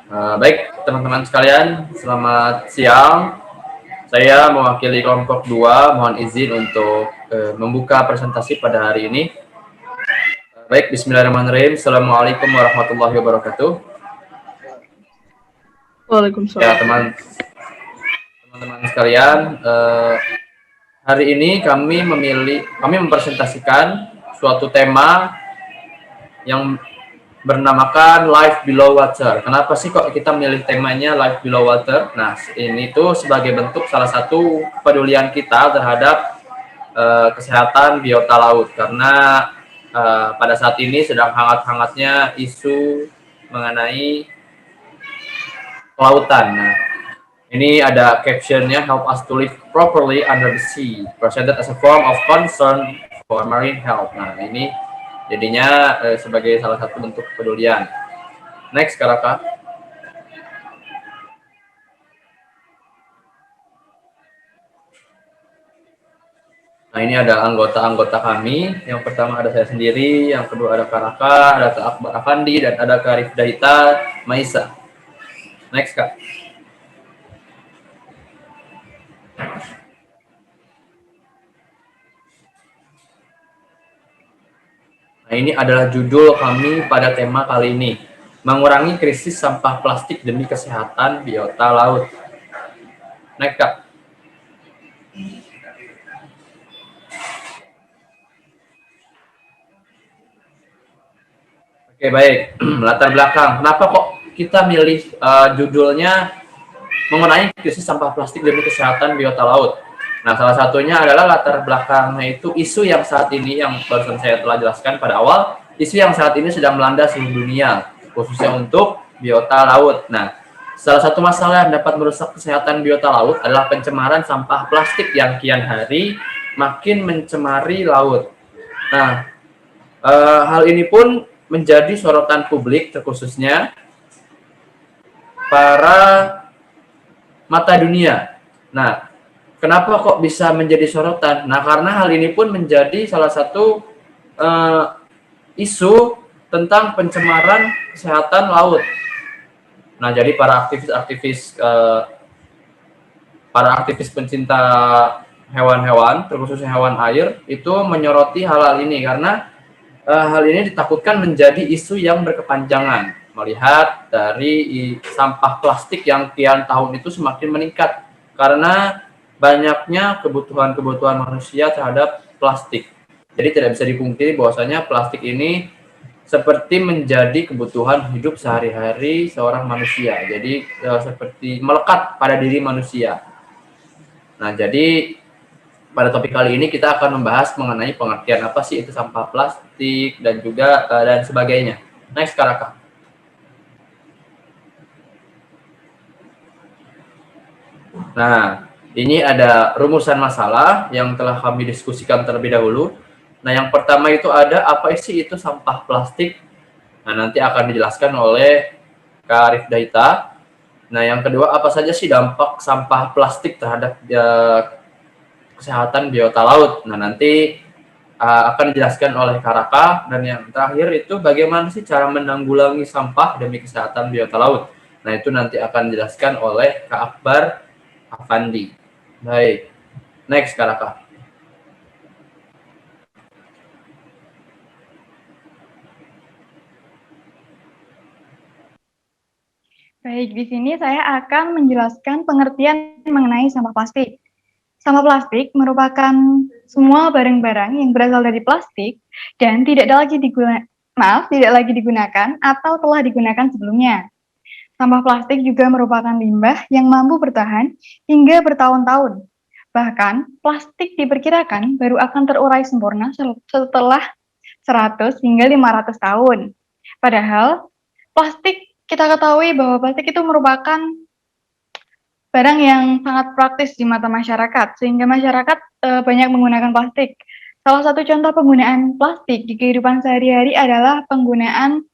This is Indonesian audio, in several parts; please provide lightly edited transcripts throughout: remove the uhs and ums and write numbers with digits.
Baik, teman-teman sekalian, selamat siang. Saya mewakili kelompok 2, mohon izin untuk membuka presentasi pada hari ini. Baik, bismillahirrahmanirrahim. Assalamualaikum warahmatullahi wabarakatuh. Ya, Waalaikumsalam. teman-teman sekalian, hari ini kami mempresentasikan suatu tema yang bernamakan Life Below Water. Kenapa sih kok kita milih temanya Life Below Water? Nah, ini tuh sebagai bentuk salah satu kepedulian kita terhadap kesehatan biota laut, karena pada saat ini sedang hangat-hangatnya isu mengenai kelautan. Nah, ini ada captionnya, help us to live properly under the sea, presented as a form of concern for marine health. Nah, ini jadinya sebagai salah satu bentuk kepedulian. Next, Karaka. Nah, ini ada anggota-anggota kami. Yang pertama ada saya sendiri, yang kedua ada Karaka, ada Kak Akbar Afandi, dan ada Kak Rifdaita Maisa. Next, Kak. Nah, ini adalah judul kami pada tema kali ini. Mengurangi krisis sampah plastik demi kesehatan biota laut. Next, Kak. Oke, baik. Latar belakang. Kenapa kok kita milih judulnya mengenai krisis sampah plastik demi kesehatan biota laut? Nah, salah satunya adalah latar belakangnya itu isu yang saat ini, yang barusan saya telah jelaskan pada awal, isu yang saat ini sedang melanda seluruh dunia, khususnya untuk biota laut. Nah, salah satu masalah yang dapat merusak kesehatan biota laut adalah pencemaran sampah plastik yang kian hari makin mencemari laut. Nah, hal ini pun menjadi sorotan publik, terkhususnya para mata dunia. Nah, kenapa kok bisa menjadi sorotan? Nah, karena hal ini pun menjadi salah satu isu tentang pencemaran kesehatan laut. Nah, jadi para aktivis pencinta hewan-hewan, terkhususnya hewan air, itu menyoroti hal-hal ini karena hal ini ditakutkan menjadi isu yang berkepanjangan, melihat dari sampah plastik yang tiap tahun itu semakin meningkat karena banyaknya kebutuhan manusia terhadap plastik. Jadi tidak bisa dipungkiri bahwasanya plastik ini seperti menjadi kebutuhan hidup sehari-hari seorang manusia. Jadi seperti melekat pada diri manusia. Nah, jadi pada topik kali ini kita akan membahas mengenai pengertian apa sih itu sampah plastik dan juga dan sebagainya. Next, Karaka. Nah, ini ada rumusan masalah yang telah kami diskusikan terlebih dahulu. Nah, yang pertama itu ada apa sih itu sampah plastik? Nah, nanti akan dijelaskan oleh Kak Arif Daita. Nah, yang kedua apa saja sih dampak sampah plastik terhadap kesehatan biota laut? Nah, nanti akan dijelaskan oleh Karaka. Dan yang terakhir itu bagaimana sih cara menanggulangi sampah demi kesehatan biota laut. Nah, itu nanti akan dijelaskan oleh Kak Akbar Afandi. Baik, next Karaka. Baik, di sini saya akan menjelaskan pengertian mengenai sampah plastik. Sampah plastik merupakan semua barang-barang yang berasal dari plastik dan tidak lagi digunakan atau telah digunakan sebelumnya. Sampah plastik juga merupakan limbah yang mampu bertahan hingga bertahun-tahun. Bahkan, plastik diperkirakan baru akan terurai sempurna setelah 100 hingga 500 tahun. Padahal, kita ketahui bahwa plastik itu merupakan barang yang sangat praktis di mata masyarakat, sehingga masyarakat banyak menggunakan plastik. Salah satu contoh penggunaan plastik di kehidupan sehari-hari adalah penggunaan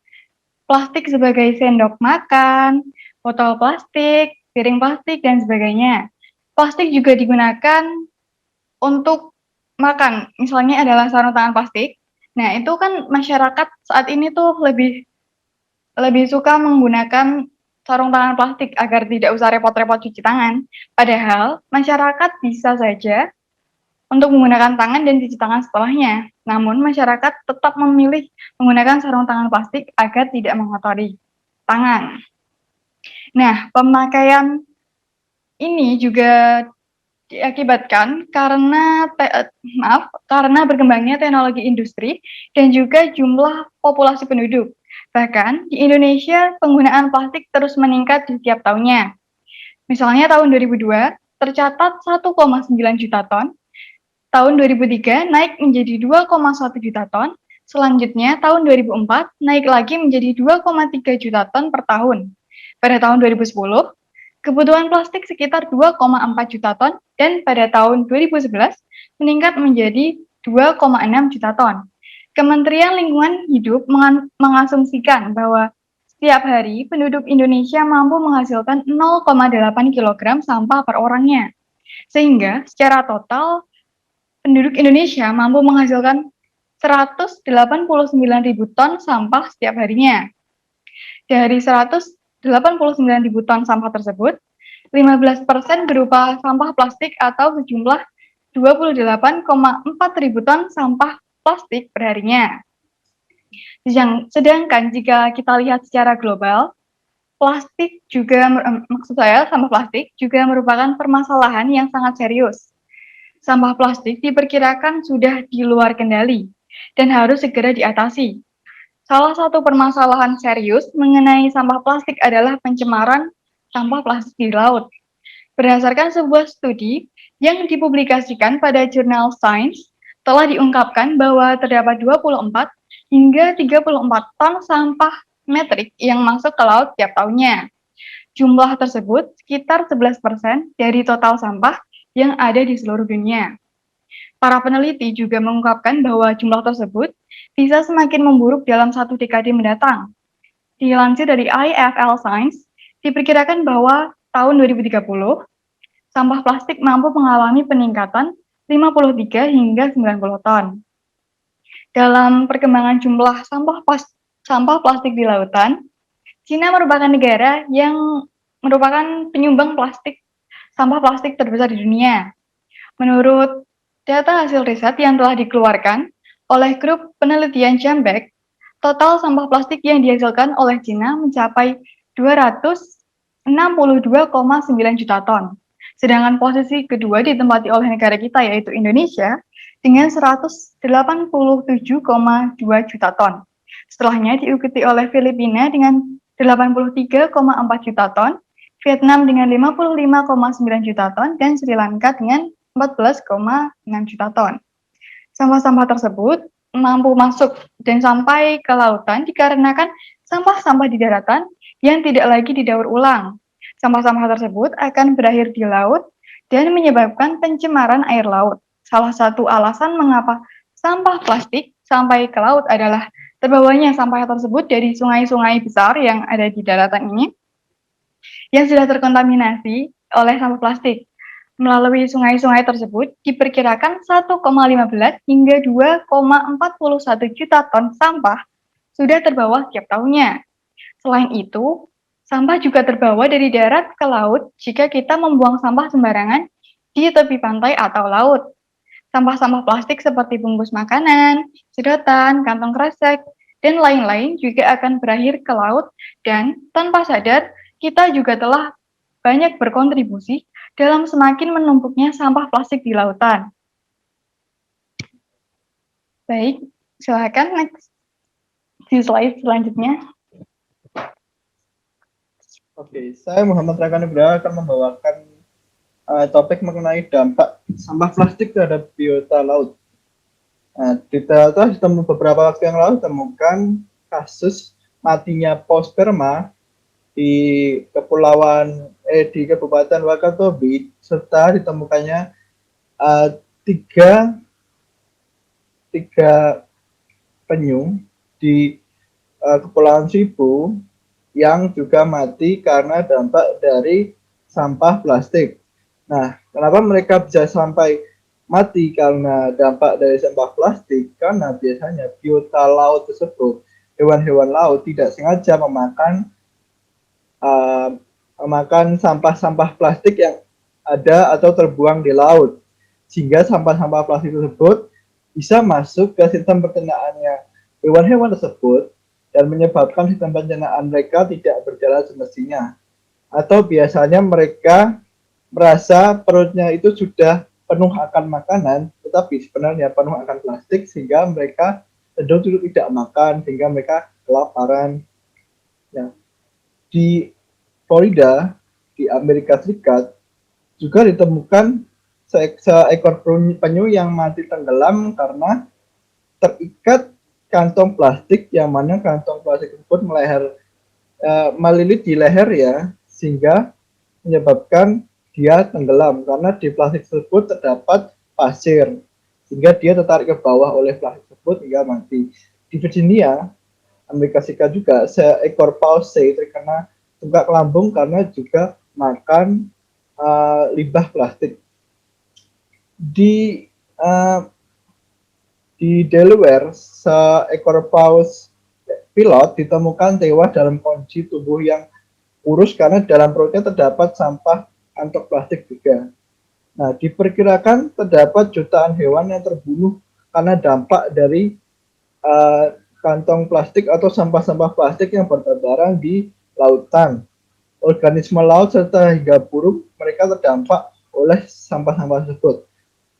plastik sebagai sendok makan, botol plastik, piring plastik, dan sebagainya. Plastik juga digunakan untuk makan, misalnya adalah sarung tangan plastik. Nah, itu kan masyarakat saat ini tuh lebih suka menggunakan sarung tangan plastik agar tidak usah repot-repot cuci tangan. Padahal masyarakat bisa saja untuk menggunakan tangan dan cuci tangan setelahnya. Namun masyarakat tetap memilih menggunakan sarung tangan plastik agar tidak mengotori tangan. Nah, pemakaian ini juga diakibatkan karena berkembangnya teknologi industri dan juga jumlah populasi penduduk. Bahkan di Indonesia penggunaan plastik terus meningkat di setiap tahunnya. Misalnya tahun 2002 tercatat 1,9 juta ton, tahun 2003 naik menjadi 2,1 juta ton, selanjutnya tahun 2004 naik lagi menjadi 2,3 juta ton per tahun. Pada tahun 2010, kebutuhan plastik sekitar 2,4 juta ton dan pada tahun 2011 meningkat menjadi 2,6 juta ton. Kementerian Lingkungan Hidup mengasumsikan bahwa setiap hari penduduk Indonesia mampu menghasilkan 0,8 kg sampah per orangnya. Sehingga secara total penduduk Indonesia mampu menghasilkan 189.000 ton sampah setiap harinya. Dari 189.000 ton sampah tersebut, 15% berupa sampah plastik atau sejumlah 28,4 ribu ton sampah plastik perharinya. Sedangkan jika kita lihat secara global, sampah plastik juga merupakan permasalahan yang sangat serius. Sampah plastik diperkirakan sudah di luar kendali dan harus segera diatasi. Salah satu permasalahan serius mengenai sampah plastik adalah pencemaran sampah plastik di laut. Berdasarkan sebuah studi yang dipublikasikan pada jurnal Science, telah diungkapkan bahwa terdapat 24 hingga 34 ton sampah metrik yang masuk ke laut tiap tahunnya. Jumlah tersebut sekitar 11% dari total sampah yang ada di seluruh dunia. Para peneliti juga mengungkapkan bahwa jumlah tersebut bisa semakin memburuk dalam 1 dekade mendatang. Dilansir dari IFL Science, diperkirakan bahwa tahun 2030, sampah plastik mampu mengalami peningkatan 53 hingga 90 ton. Dalam perkembangan jumlah sampah plastik di lautan, Cina merupakan negara yang merupakan penyumbang sampah plastik terbesar di dunia. Menurut data hasil riset yang telah dikeluarkan oleh grup penelitian Jambek, total sampah plastik yang dihasilkan oleh Cina mencapai 262,9 juta ton. Sedangkan posisi kedua ditempati oleh negara kita yaitu Indonesia dengan 187,2 juta ton. Setelahnya diikuti oleh Filipina dengan 83,4 juta ton, Vietnam dengan 55,9 juta ton, dan Sri Lanka dengan 14,6 juta ton. Sampah-sampah tersebut mampu masuk dan sampai ke lautan dikarenakan sampah-sampah di daratan yang tidak lagi didaur ulang. Sampah-sampah tersebut akan berakhir di laut dan menyebabkan pencemaran air laut. Salah satu alasan mengapa sampah plastik sampai ke laut adalah terbawanya sampah tersebut dari sungai-sungai besar yang ada di daratan ini yang sudah terkontaminasi oleh sampah plastik. Melalui sungai-sungai tersebut diperkirakan 1,15 hingga 2,41 juta ton sampah sudah terbawa setiap tahunnya. Selain itu, sampah juga terbawa dari darat ke laut jika kita membuang sampah sembarangan di tepi pantai atau laut. Sampah-sampah plastik seperti bungkus makanan, sedotan, kantong kresek, dan lain-lain juga akan berakhir ke laut dan tanpa sadar kita juga telah banyak berkontribusi dalam semakin menumpuknya sampah plastik di lautan. Baik, silakan next di slide selanjutnya. Oke, saya Muhammad Raka Nugraha akan membawakan topik mengenai dampak sampah plastik terhadap biota laut. Di data beberapa waktu yang lalu temukan kasus matinya paus sperma di di Kabupaten Wakatobi, serta ditemukannya tiga penyu di Kepulauan Seribu yang juga mati karena dampak dari sampah plastik. Nah, kenapa mereka bisa sampai mati karena dampak dari sampah plastik? Karena biasanya biota laut tersebut, hewan-hewan laut tidak sengaja memakan memakan sampah-sampah plastik yang ada atau terbuang di laut, sehingga sampah-sampah plastik tersebut bisa masuk ke sistem pencernaannya hewan-hewan tersebut dan menyebabkan sistem pencernaan mereka tidak berjalan semestinya. Atau biasanya mereka merasa perutnya itu sudah penuh akan makanan, tetapi sebenarnya penuh akan plastik, sehingga mereka cenderung tidak makan, sehingga mereka kelaparan. Ya. Di Florida, di Amerika Serikat, juga ditemukan seekor penyu yang mati tenggelam karena terikat kantong plastik, yang mana kantong plastik tersebut melilit di leher ya, sehingga menyebabkan dia tenggelam karena di plastik tersebut terdapat pasir, sehingga dia tertarik ke bawah oleh plastik tersebut hingga mati. Di Virginia, Amerika Serikat juga, seekor paus terkena tungkak lambung karena juga makan limbah plastik. Di Delaware, seekor paus pilot ditemukan tewas dalam kondisi tubuh yang kurus karena dalam perutnya terdapat sampah kantong plastik juga. Nah, diperkirakan terdapat jutaan hewan yang terbunuh karena dampak dari kantong plastik atau sampah-sampah plastik yang bertebaran di lautan. Organisme laut serta hingga burung mereka terdampak oleh sampah-sampah tersebut.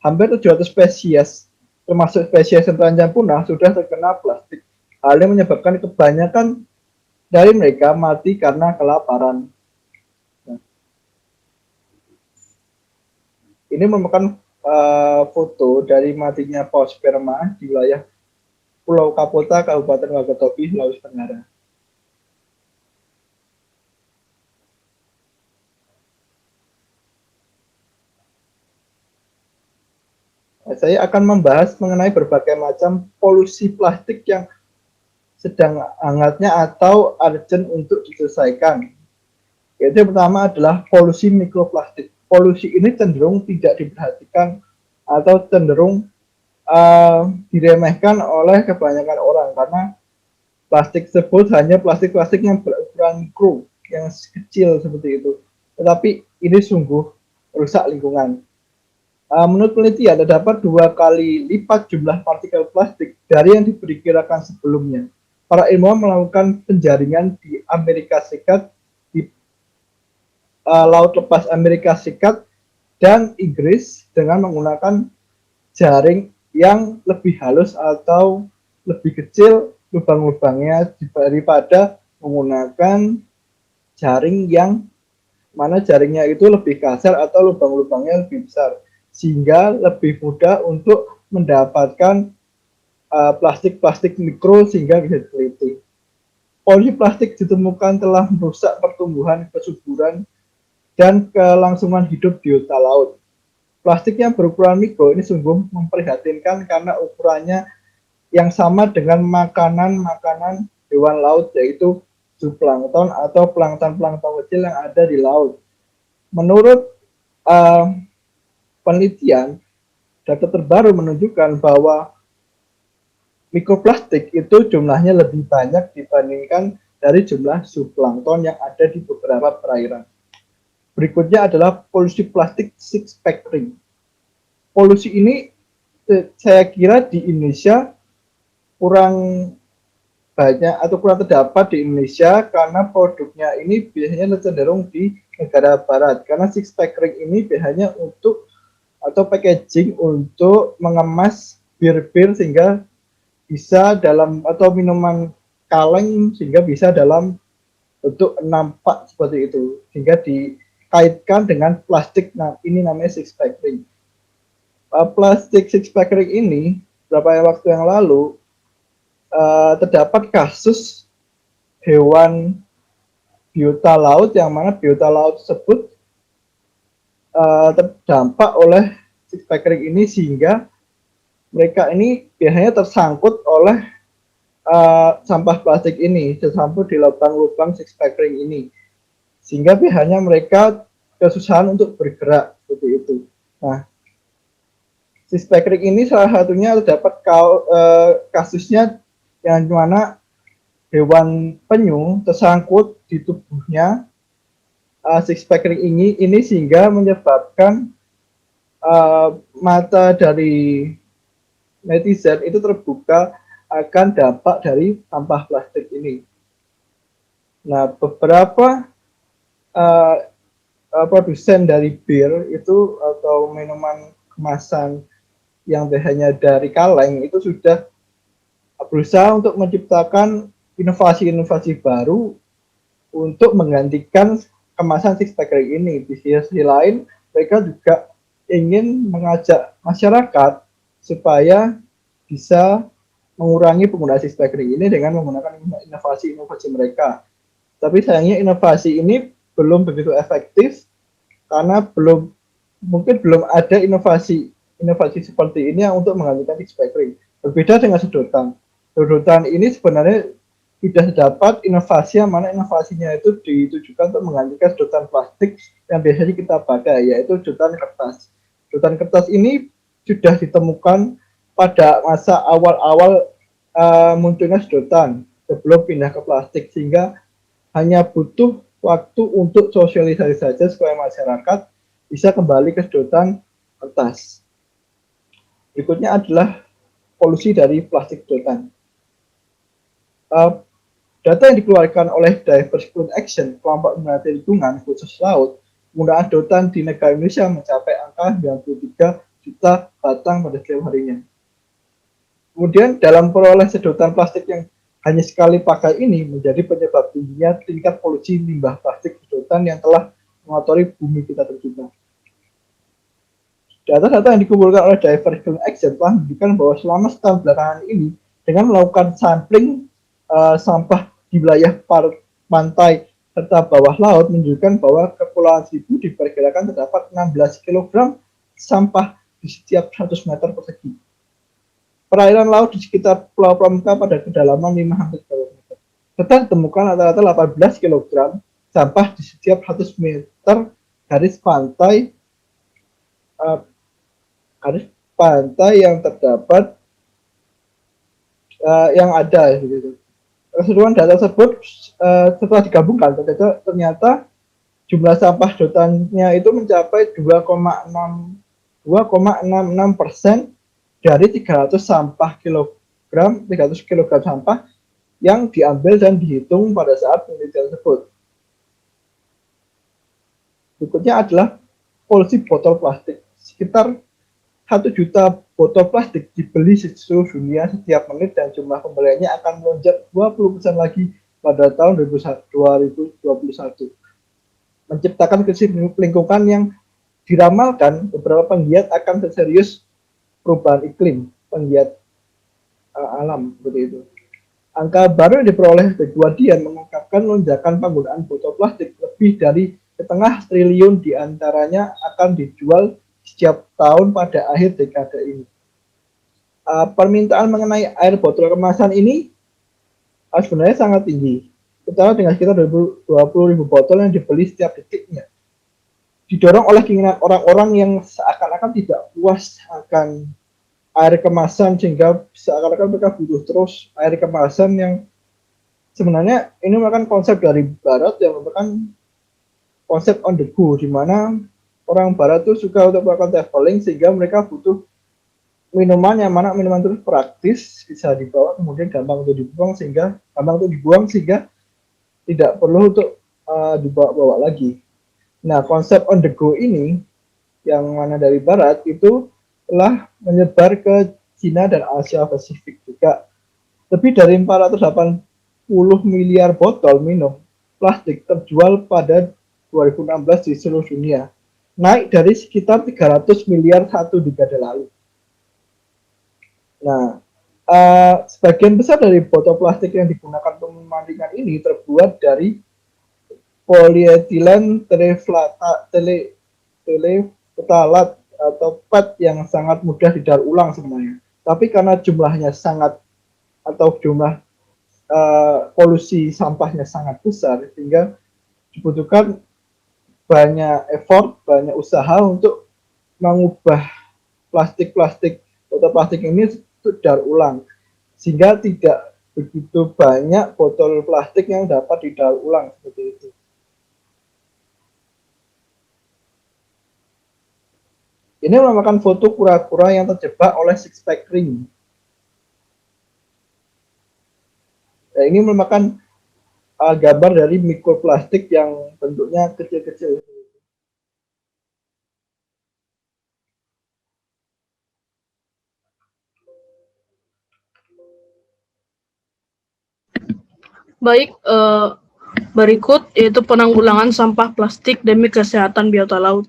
Hampir 700 spesies, termasuk spesies yang terancam punah, sudah terkena plastik. Hal yang menyebabkan kebanyakan dari mereka mati karena kelaparan. Nah, ini merupakan foto dari matinya paus sperma di wilayah Pulau Kapota, Kabupaten Wakatobi, Sulawesi Tenggara. Saya akan membahas mengenai berbagai macam polusi plastik yang sedang hangatnya atau urgent untuk diselesaikan. Yaitu yang pertama adalah polusi mikroplastik. Polusi ini cenderung tidak diperhatikan atau cenderung diremehkan oleh kebanyakan orang karena plastik tersebut hanya plastik-plastik yang berukuran mikro, yang kecil seperti itu. Tetapi ini sungguh merusak lingkungan. Menurut penelitian, terdapat 2 kali lipat jumlah partikel plastik dari yang diperkirakan sebelumnya. Para ilmuwan melakukan penjaringan di Amerika Serikat, di Laut Lepas Amerika Serikat, dan Inggris dengan menggunakan jaring yang lebih halus atau lebih kecil lubang-lubangnya daripada menggunakan jaring yang mana jaringnya itu lebih kasar atau lubang-lubangnya lebih besar, sehingga lebih mudah untuk mendapatkan plastik-plastik mikro sehingga bisa diteliti. Polusi plastik ditemukan telah merusak pertumbuhan, kesuburan, dan kelangsungan hidup biota laut. Plastik yang berukuran mikro ini sungguh memprihatinkan karena ukurannya yang sama dengan makanan-makanan hewan laut, yaitu zooplankton atau plankton-plankton kecil yang ada di laut. Menurut penelitian, data terbaru menunjukkan bahwa mikroplastik itu jumlahnya lebih banyak dibandingkan dari jumlah zooplankton yang ada di beberapa perairan. Berikutnya adalah polusi plastik six pack ring. Polusi ini saya kira di Indonesia kurang banyak atau kurang terdapat di Indonesia karena produknya ini biasanya cenderung di negara barat, karena six pack ring ini biasanya untuk atau packaging untuk mengemas bir-bir sehingga bisa dalam atau minuman kaleng sehingga bisa dalam bentuk 6 pak seperti itu, sehingga dikaitkan dengan plastik. Nah, ini namanya six pack ring. Plastik six pack ring ini beberapa waktu yang lalu terdapat kasus hewan biota laut yang mana biota laut tersebut terdampak oleh six pack ring ini, sehingga mereka ini biasanya tersangkut oleh sampah plastik ini, tersangkut di lubang-lubang six pack ring ini, sehingga biasanya mereka kesusahan untuk bergerak seperti itu. Nah, six pack ring ini salah satunya terdapat kasusnya yang mana hewan penyu tersangkut di tubuhnya six pack ini sehingga menyebabkan mata dari netizen itu terbuka akan dampak dari sampah plastik ini. Nah, beberapa uh, produsen dari bir itu atau minuman kemasan yang bahannya dari kaleng itu sudah berusaha untuk menciptakan inovasi-inovasi baru untuk menggantikan kemasan six pack ini. Di sisi lain, mereka juga ingin mengajak masyarakat supaya bisa mengurangi penggunaan six pack ini dengan menggunakan inovasi-inovasi mereka. Tapi sayangnya inovasi ini belum begitu efektif karena mungkin belum ada inovasi seperti ini yang untuk menggantikan six pack. Berbeda dengan sedotan. Sedotan ini sebenarnya sudah dapat inovasi yang mana inovasinya itu ditujukan untuk menggantikan sedotan plastik yang biasanya kita pakai, yaitu sedotan kertas. Sedotan kertas ini sudah ditemukan pada masa awal-awal munculnya sedotan sebelum pindah ke plastik, sehingga hanya butuh waktu untuk sosialisasi saja supaya masyarakat bisa kembali ke sedotan kertas. Berikutnya adalah polusi dari plastik sedotan. Data yang dikeluarkan oleh Diverse Climate Action, kelompok peneliti lingkungan khusus laut, penggunaan sedotan di negara Indonesia mencapai angka 93 juta batang pada setiap harinya. Kemudian dalam peroleh sedotan plastik yang hanya sekali pakai ini menjadi penyebab tingginya tingkat polusi limbah plastik sedotan yang telah mengotori bumi kita tercinta. Data-data yang dikumpulkan oleh Diverse Climate Action telah menunjukkan bahwa selama setahun belakangan ini dengan melakukan sampling sampah di wilayah pantai serta bawah laut menunjukkan bahwa Kepulauan Seribu diperkirakan terdapat 16 kg sampah di setiap 100 meter persegi. Perairan laut di sekitar Pulau Pramuka pada kedalaman 5-10 meter. Serta ditemukan rata-rata 18 kg sampah di setiap 100 meter garis pantai yang terdapat yang ada gitu. Keseluruhan data tersebut setelah digabungkan ternyata jumlah sampah sedotannya itu mencapai 2,66% dari 300 kg sampah yang diambil dan dihitung pada saat penelitian tersebut. Berikutnya adalah polusi botol plastik. Sekitar 1 juta botol plastik dibeli di seluruh dunia setiap menit dan jumlah pembeliannya akan melonjak 20% lagi pada tahun 2021. Menciptakan krisis lingkungan yang diramalkan beberapa penggiat akan serius perubahan iklim, penggiat alam seperti itu. Angka baru yang diperoleh The Guardian mengungkapkan lonjakan penggunaan botol plastik lebih dari 0,5 triliun diantaranya akan dijual setiap tahun pada akhir dekade ini. Permintaan mengenai air botol kemasan ini sebenarnya sangat tinggi, terutama dengan sekitar 20.000 botol yang dibeli setiap detiknya. Didorong oleh keinginan orang-orang yang seakan-akan tidak puas akan air kemasan, sehingga seakan-akan mereka butuh terus air kemasan yang sebenarnya ini merupakan konsep dari Barat yang merupakan konsep on the go, di mana orang Barat tuh suka untuk melakukan traveling sehingga mereka butuh minuman yang mana minuman itu praktis, bisa dibawa, kemudian gampang untuk dibuang sehingga tidak perlu untuk dibawa-bawa lagi. Nah, konsep on the go ini yang mana dari Barat itu telah menyebar ke Cina dan Asia Pasifik juga. Lebih dari 480 miliar botol minum plastik terjual pada 2016 di seluruh dunia, naik dari sekitar 300 miliar satu dekade lalu. Nah, sebagian besar dari botol plastik yang digunakan untuk pemandian ini terbuat dari polietilen tereftalat atau PET yang sangat mudah didaur ulang sebenarnya. Tapi karena jumlahnya sangat atau jumlah polusi sampahnya sangat besar, sehingga dibutuhkan banyak effort, banyak usaha untuk mengubah botol plastik ini untuk daur ulang, sehingga tidak begitu banyak botol plastik yang dapat didaur ulang seperti itu. Ini merupakan foto kura-kura yang terjebak oleh six-pack ring. Nah, ini merupakan gambar dari mikroplastik yang bentuknya kecil-kecil. Baik, berikut yaitu penanggulangan sampah plastik demi kesehatan biota laut.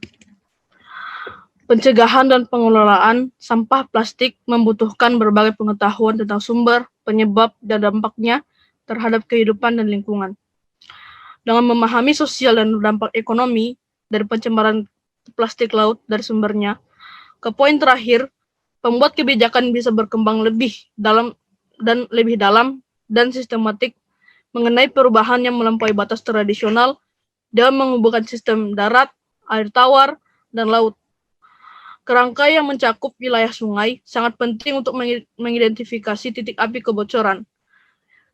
Pencegahan dan pengelolaan sampah plastik membutuhkan berbagai pengetahuan tentang sumber, penyebab, dan dampaknya terhadap kehidupan dan lingkungan. Dengan memahami sosial dan dampak ekonomi dari pencemaran plastik laut dari sumbernya, ke poin terakhir, pembuat kebijakan bisa berkembang lebih dalam dan sistematik mengenai perubahan yang melampaui batas tradisional dalam menghubungkan sistem darat, air tawar, dan laut. Kerangka yang mencakup wilayah sungai sangat penting untuk mengidentifikasi titik api kebocoran.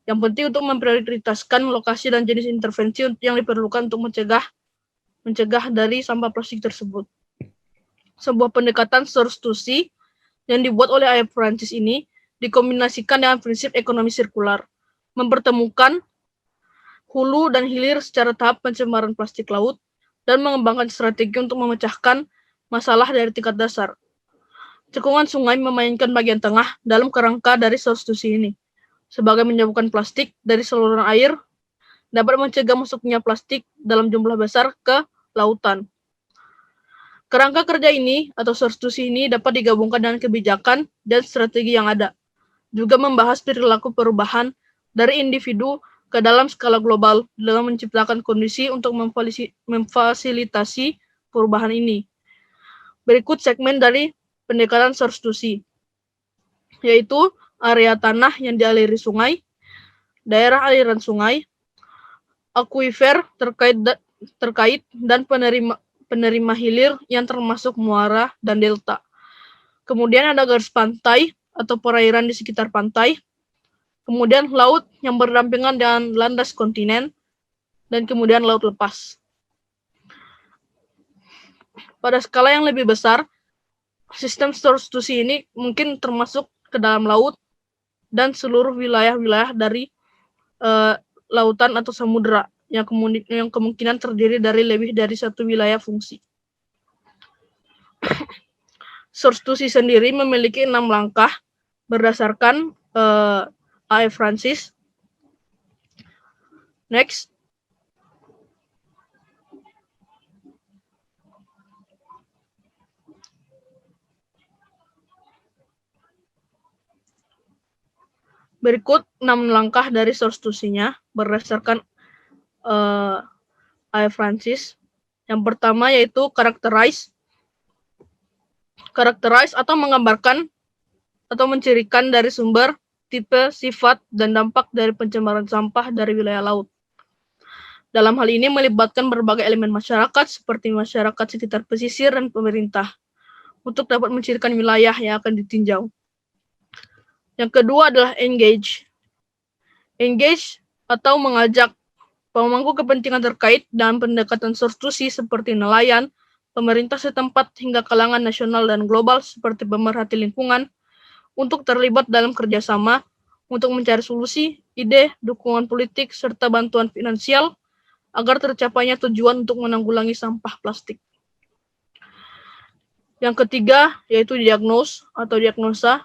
Yang penting untuk memprioritaskan lokasi dan jenis intervensi yang diperlukan untuk mencegah dari sampah plastik tersebut. Sebuah pendekatan substitusi yang dibuat oleh Air Francis ini dikombinasikan dengan prinsip ekonomi sirkular, mempertemukan hulu dan hilir secara tahap pencemaran plastik laut, dan mengembangkan strategi untuk memecahkan masalah dari tingkat dasar. Cekungan sungai memainkan bagian tengah dalam kerangka dari substitusi ini, sebagai menyambungkan plastik dari saluran air, dapat mencegah masuknya plastik dalam jumlah besar ke lautan. Kerangka kerja ini atau substitusi ini dapat digabungkan dengan kebijakan dan strategi yang ada, juga membahas perilaku perubahan dari individu ke dalam skala global dengan menciptakan kondisi untuk memfasilitasi perubahan ini. Berikut segmen dari pendekatan substitusi, yaitu area tanah yang dialiri sungai, daerah aliran sungai, akuifer terkait dan penerima hilir yang termasuk muara dan delta. Kemudian ada garis pantai atau perairan di sekitar pantai. Kemudian laut yang berdampingan dengan landas kontinen, dan kemudian laut lepas. Pada skala yang lebih besar, sistem substitusi ini mungkin termasuk ke dalam laut dan seluruh wilayah-wilayah dari lautan atau samudera yang kemungkinan terdiri dari lebih dari satu wilayah fungsi. Substitusi sendiri memiliki 6 langkah berdasarkan A.F. Francis. Next. Berikut 6 langkah dari substitusinya berdasarkan A.F. Francis. Yang pertama yaitu characterize atau menggambarkan atau mencirikan dari sumber, tipe, sifat, dan dampak dari pencemaran sampah dari wilayah laut. Dalam hal ini melibatkan berbagai elemen masyarakat seperti masyarakat sekitar pesisir dan pemerintah untuk dapat mencirikan wilayah yang akan ditinjau. Yang kedua adalah engage atau mengajak pemangku kepentingan terkait dalam pendekatan substitusi seperti nelayan, pemerintah setempat hingga kalangan nasional dan global seperti pemerhati lingkungan untuk terlibat dalam kerjasama untuk mencari solusi, ide, dukungan politik, serta bantuan finansial agar tercapainya tujuan untuk menanggulangi sampah plastik. Yang ketiga yaitu diagnosa.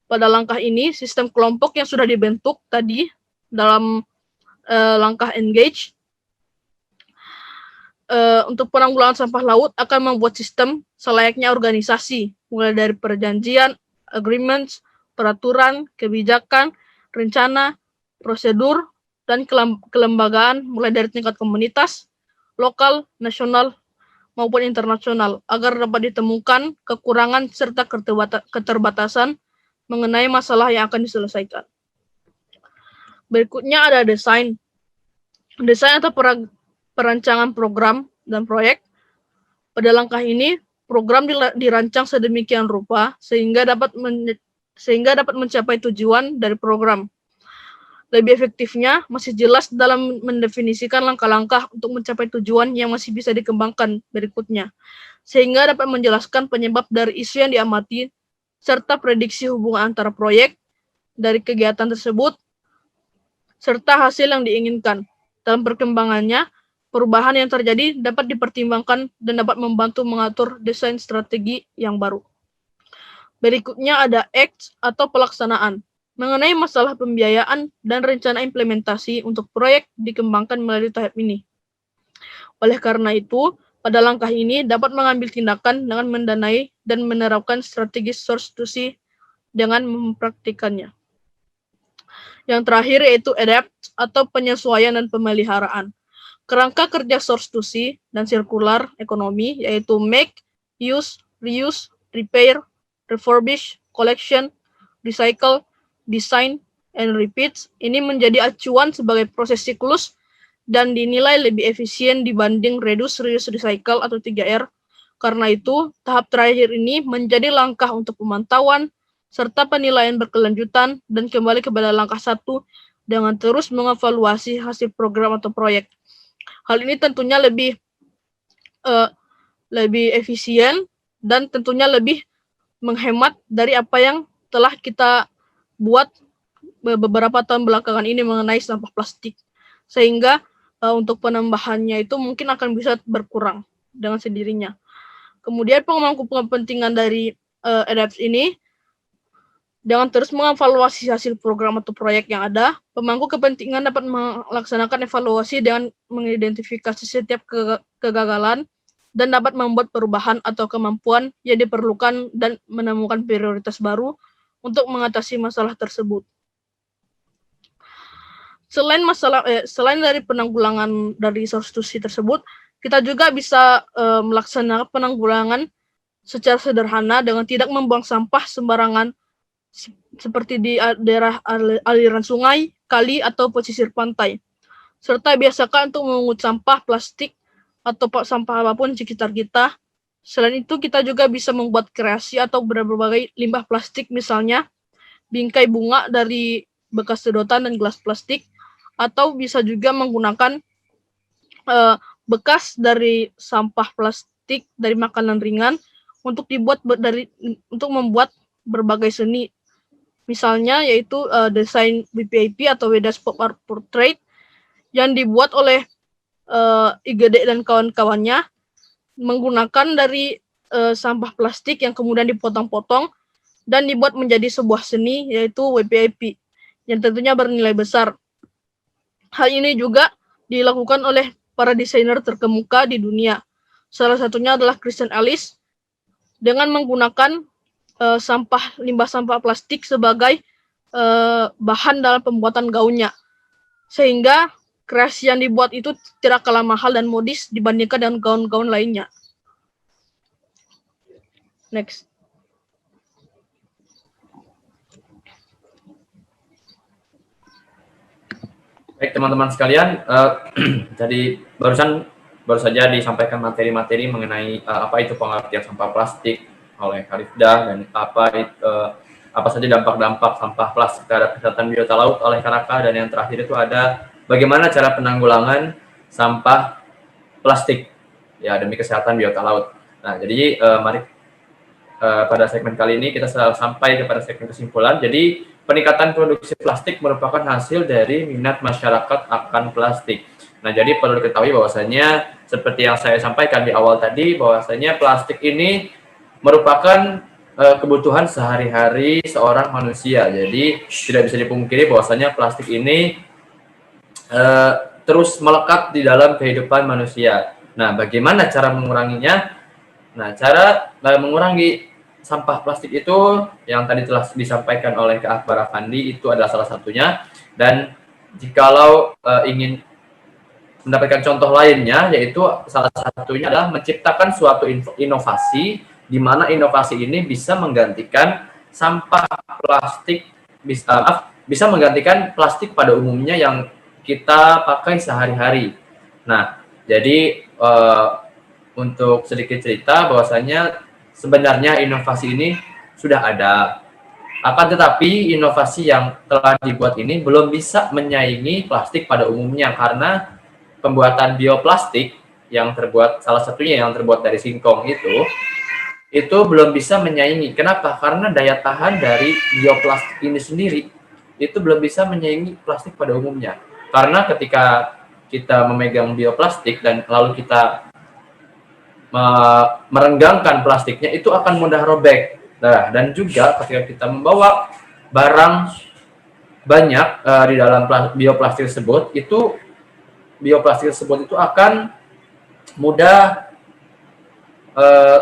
Pada langkah ini, sistem kelompok yang sudah dibentuk tadi dalam langkah engage untuk penanggulangan sampah laut akan membuat sistem selayaknya organisasi, mulai dari perjanjian, agreements, peraturan, kebijakan, rencana, prosedur, dan kelembagaan mulai dari tingkat komunitas, lokal, nasional, maupun internasional agar dapat ditemukan kekurangan serta keterbatasan mengenai masalah yang akan diselesaikan. Berikutnya ada desain atau perancangan program dan proyek. Pada langkah ini, program dirancang sedemikian rupa sehingga dapat mencapai tujuan dari program. Lebih efektifnya masih jelas dalam mendefinisikan langkah-langkah untuk mencapai tujuan yang masih bisa dikembangkan berikutnya, sehingga dapat menjelaskan penyebab dari isu yang diamati, serta prediksi hubungan antara proyek dari kegiatan tersebut, serta hasil yang diinginkan. Dalam perkembangannya, perubahan yang terjadi dapat dipertimbangkan dan dapat membantu mengatur desain strategi yang baru. Berikutnya ada acts atau pelaksanaan. Mengenai masalah pembiayaan dan rencana implementasi untuk proyek dikembangkan melalui tahap ini. Oleh karena itu, pada langkah ini dapat mengambil tindakan dengan mendanai dan menerapkan strategi source to see dengan mempraktikannya. Yang terakhir yaitu adapt atau penyesuaian dan pemeliharaan. Kerangka kerja source to see dan sirkular ekonomi yaitu make, use, reuse, repair, refurbish, collection, recycle, design, and repeat ini menjadi acuan sebagai proses siklus dan dinilai lebih efisien dibanding reduce, reuse, recycle atau 3R. Karena itu, tahap terakhir ini menjadi langkah untuk pemantauan serta penilaian berkelanjutan dan kembali kepada langkah 1 dengan terus mengevaluasi hasil program atau proyek. Hal ini tentunya lebih efisien dan tentunya lebih menghemat dari apa yang telah kita buat beberapa tahun belakangan ini mengenai sampah plastik, sehingga untuk penambahannya itu mungkin akan bisa berkurang dengan sendirinya. Kemudian pemangku kepentingan dari ADAPS ini dengan terus mengevaluasi hasil program atau proyek yang ada, pemangku kepentingan dapat melaksanakan evaluasi dengan mengidentifikasi setiap kegagalan dan dapat membuat perubahan atau kemampuan yang diperlukan dan menemukan prioritas baru untuk mengatasi masalah tersebut. Selain dari penanggulangan dari source to see tersebut, kita juga bisa melaksanakan penanggulangan secara sederhana dengan tidak membuang sampah sembarangan seperti di daerah aliran sungai, kali, atau pesisir pantai. Serta biasakan untuk memungut sampah plastik atau sampah apapun di sekitar kita. Selain itu, kita juga bisa membuat kreasi atau berbagai limbah plastik, misalnya bingkai bunga dari bekas sedotan dan gelas plastik, atau bisa juga menggunakan bekas dari sampah plastik dari makanan ringan untuk membuat berbagai seni. Misalnya yaitu desain WPIP atau Wedas Pop Art Portrait yang dibuat oleh IGD dan kawan-kawannya menggunakan dari sampah plastik yang kemudian dipotong-potong dan dibuat menjadi sebuah seni yaitu WPIP yang tentunya bernilai besar. Hal ini juga dilakukan oleh para desainer terkemuka di dunia. Salah satunya adalah Christian Ellis dengan menggunakan limbah sampah plastik sebagai bahan dalam pembuatan gaunnya. Sehingga kreasi yang dibuat itu tidak kalah mahal dan modis dibandingkan dengan gaun-gaun lainnya. Next. Baik teman-teman sekalian, jadi baru saja disampaikan materi-materi mengenai apa itu pengertian sampah plastik oleh Khalifdah dan apa saja dampak-dampak sampah plastik terhadap kesehatan biota laut oleh Karaka, dan yang terakhir itu ada bagaimana cara penanggulangan sampah plastik ya demi kesehatan biota laut. Nah, jadi mari pada segmen kali ini kita sampai kepada segmen kesimpulan. Jadi peningkatan produksi plastik merupakan hasil dari minat masyarakat akan plastik. Nah, jadi perlu diketahui bahwasanya seperti yang saya sampaikan di awal tadi, bahwasanya plastik ini merupakan kebutuhan sehari-hari seorang manusia. Jadi tidak bisa dipungkiri bahwasanya plastik ini terus melekat di dalam kehidupan manusia. Nah, bagaimana cara menguranginya? Nah, cara mengurangi sampah plastik itu yang tadi telah disampaikan oleh Kak Akbar Afandi itu adalah salah satunya. Dan jikalau ingin mendapatkan contoh lainnya, yaitu salah satunya adalah menciptakan suatu inovasi, di mana inovasi ini bisa menggantikan sampah plastik, bisa menggantikan plastik pada umumnya yang kita pakai sehari-hari. Nah, jadi untuk sedikit cerita bahwasanya sebenarnya inovasi ini sudah ada. Akan tetapi inovasi yang telah dibuat ini belum bisa menyaingi plastik pada umumnya karena pembuatan bioplastik yang terbuat, salah satunya yang terbuat dari singkong itu belum bisa menyaingi. Kenapa? Karena daya tahan dari bioplastik ini sendiri itu belum bisa menyaingi plastik pada umumnya. Karena ketika kita memegang bioplastik dan lalu kita merenggangkan plastiknya, itu akan mudah robek. Nah, dan juga ketika kita membawa barang banyak di dalam bioplastik tersebut, bioplastik tersebut itu akan mudah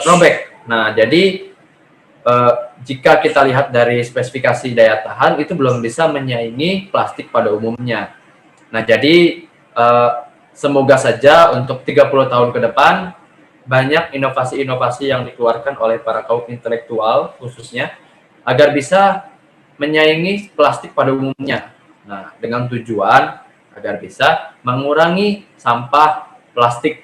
robek. Nah, jadi jika kita lihat dari spesifikasi daya tahan, itu belum bisa menyaingi plastik pada umumnya. Nah, jadi semoga saja untuk 30 tahun ke depan banyak inovasi-inovasi yang dikeluarkan oleh para kaum intelektual khususnya agar bisa menyaingi plastik pada umumnya. Nah, dengan tujuan agar bisa mengurangi sampah plastik,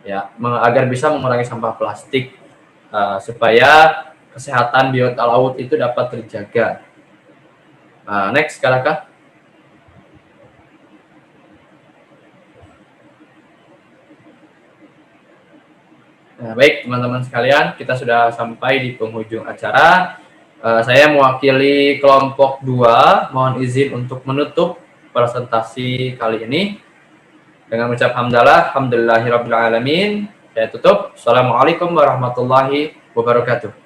ya, agar bisa mengurangi sampah plastik supaya kesehatan biota laut itu dapat terjaga. Next, Kalaka. Nah, baik teman-teman sekalian, kita sudah sampai di penghujung acara. Saya mewakili kelompok 2, mohon izin untuk menutup presentasi kali ini dengan mengucap hamdalah, alhamdulillahirabbil alamin. Saya tutup. Assalamualaikum warahmatullahi wabarakatuh.